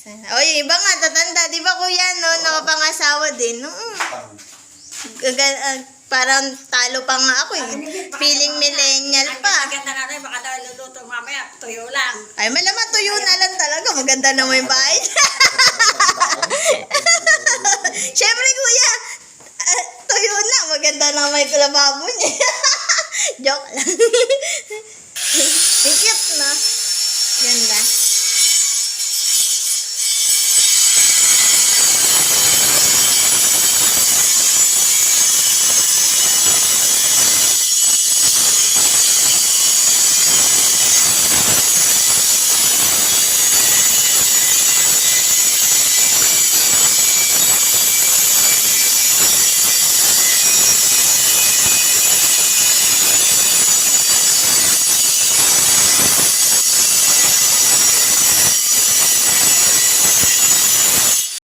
O, yung iba nga, tatanda. Di ba kuya, no? Nakapangasawa din. Parang talo pa nga ako eh. Feeling millennial pa. Ang ganda na rin, baka daw luluto mamaya, tuyo lang. Ay, malaman tuyo na lang talaga. Maganda naman yung bahay. Siyempre kuya, tuyo na. Maganda naman yung lababo niya. Joke lang.